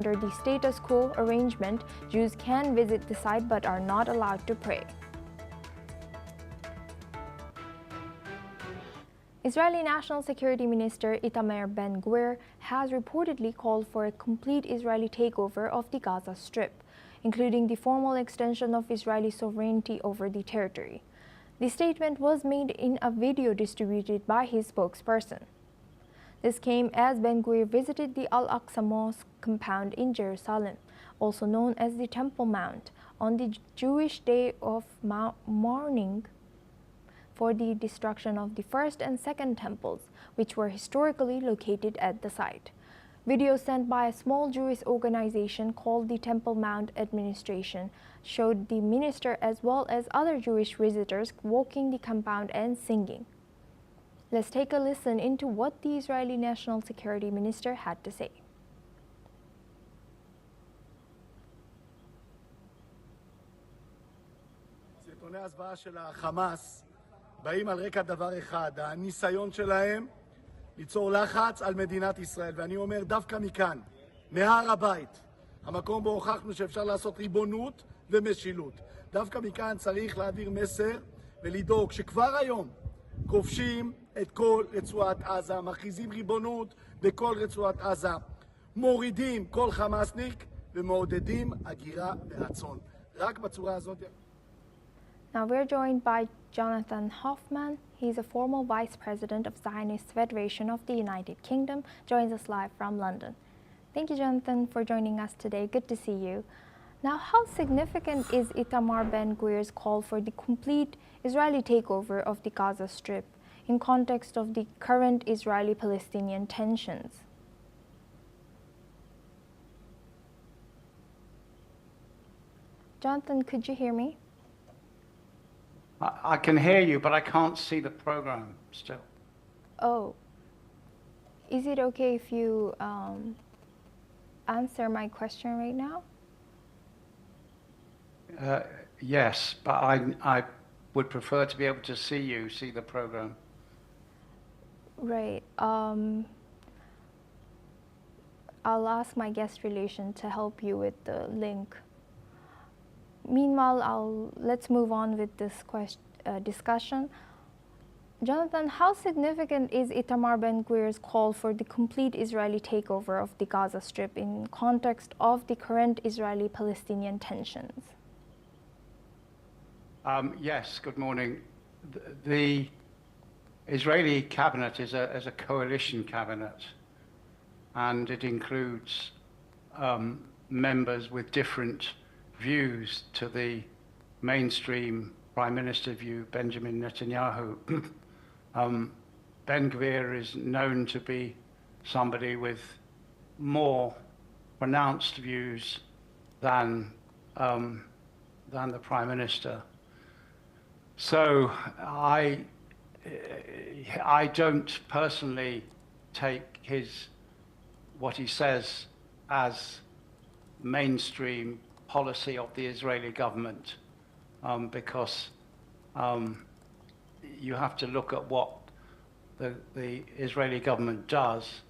Under the status quo arrangement, Jews can visit the site but are not allowed to pray. Israeli National Security Minister Itamar Ben-Gvir has reportedly called for a complete Israeli takeover of the Gaza Strip, including the formal extension of Israeli sovereignty over the territory. The statement was made in a video distributed by his spokesperson. This came as Ben-Gvir visited the Al-Aqsa Mosque compound in Jerusalem, also known as the Temple Mount, on the Jewish day of mourning for the destruction of the first and second temples, which were historically located at the site. Videos sent by a small Jewish organization called the Temple Mount Administration showed the minister as well as other Jewish visitors walking the compound and singing. Let's take a listen into what the Israeli National Security Minister had to say. סרטוני הזוועה של החמאס באים על רקע דבר אחד, הניסיון שלהם ליצור לחץ על מדינת ישראל. ואני אומר דווקא מכאן, מהר הבית, המקום בו הוכחנו שאפשר לעשות ריבונות ומשילות. דווקא מכאן צריך להעביר מסר ולדאוג שכבר היום כובשים את כל רצועת עזה, מכריזים ריבונות בכל רצועת עזה, מורידים כל חמאסניק ומעודדים הגירה מרצון. רק בצורה הזאת. Now we're joined by Jonathan Hoffman. He's a former vice president of Zionist Federation of the United Kingdom, joins us live from London. Thank you, Jonathan, for joining us today. Good to see you. Now, how significant is Itamar Ben-Gvir's call for the complete Israeli takeover of the Gaza Strip in context of the current Israeli-Palestinian tensions? Jonathan, could you hear me? I can hear you, but I can't see the program still. Oh, is it okay if you answer my question right now? Yes, but I would prefer to be able to see the program. Right. I'll ask my guest relation to help you with the link. Meanwhile, let's move on with this discussion. Jonathan, how significant is Itamar Ben-Gvir's call for the complete Israeli takeover of the Gaza Strip in context of the current Israeli-Palestinian tensions? Yes, good morning. The Israeli cabinet is a coalition cabinet, and it includes members with different views to the mainstream Prime Minister view, Benjamin Netanyahu. Ben-Gvir is known to be somebody with more pronounced views than the Prime Minister. So I don't personally take what he says as mainstream policy of the Israeli government, because you have to look at what the Israeli government does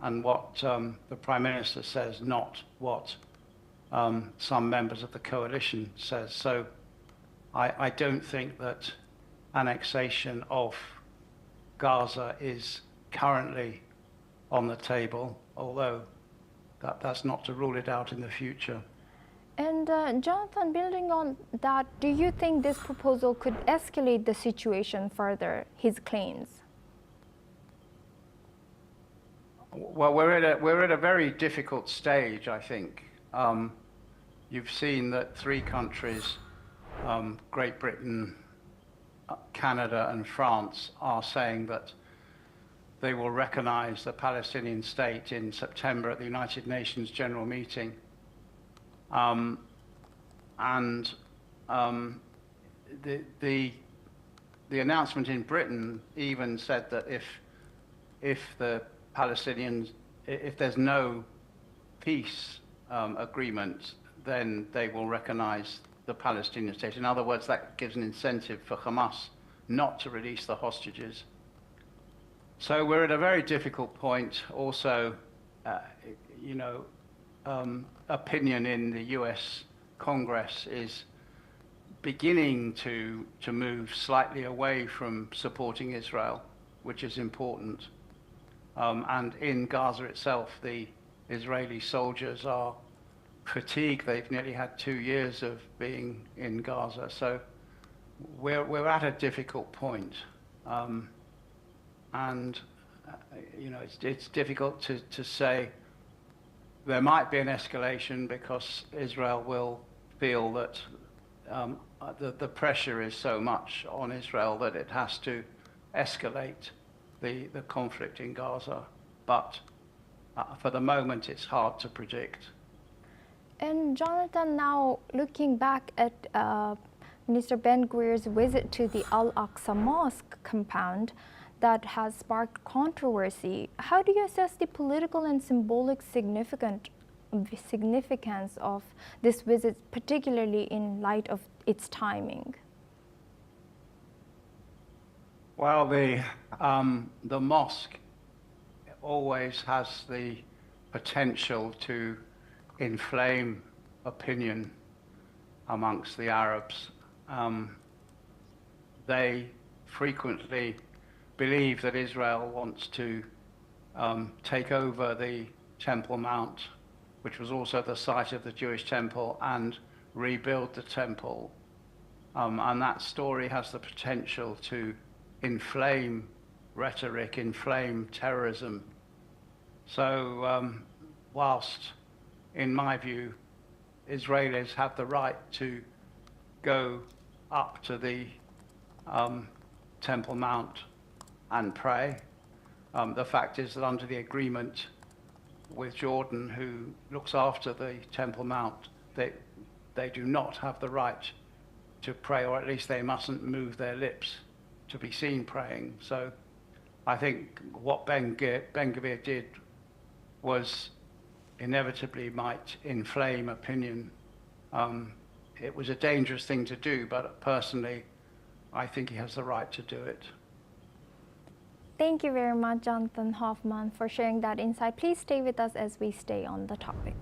and what the Prime Minister says, not what some members of the coalition says. So I don't think that annexation of Gaza is currently on the table, although that's not to rule it out in the future. And Jonathan, building on that, do you think this proposal could escalate the situation further, his claims? Well, we're at a very difficult stage, I think. You've seen that 3 countries, Great Britain, Canada and France, are saying that they will recognize the Palestinian state in September at the United Nations General Meeting. The announcement in Britain even said that if the Palestinians, if there's no peace agreement, then they will recognize the Palestinian state. In other words, that gives an incentive for Hamas not to release the hostages. So we're at a very difficult point. Also, opinion in the US Congress is beginning to move slightly away from supporting Israel, which is important. And in Gaza itself, the Israeli soldiers are fatigued. They've nearly had 2 years of being in Gaza. So we're at a difficult point. It's difficult to say there might be an escalation because Israel will feel that the pressure is so much on Israel that it has to escalate the conflict in Gaza. But for the moment, it's hard to predict. And Jonathan, now looking back at Minister Ben-Gvir's visit to the Al-Aqsa Mosque compound that has sparked controversy, how do you assess the political and symbolic significance of this visit, particularly in light of its timing? Well, the mosque always has the potential to inflame opinion amongst the Arabs. They frequently believe that Israel wants to take over the Temple Mount, which was also the site of the Jewish temple, and rebuild the temple. And that story has the potential to inflame rhetoric, inflame terrorism. So whilst, in my view, Israelis have the right to go up to the Temple Mount and pray, the fact is that under the agreement with Jordan, who looks after the Temple Mount, they do not have the right to pray, or at least they mustn't move their lips to be seen praying. So I think what Ben-Gvir did was inevitably might inflame opinion. It was a dangerous thing to do, but personally, I think he has the right to do it. Thank you very much, Jonathan Hoffman, for sharing that insight. Please stay with us as we stay on the topic.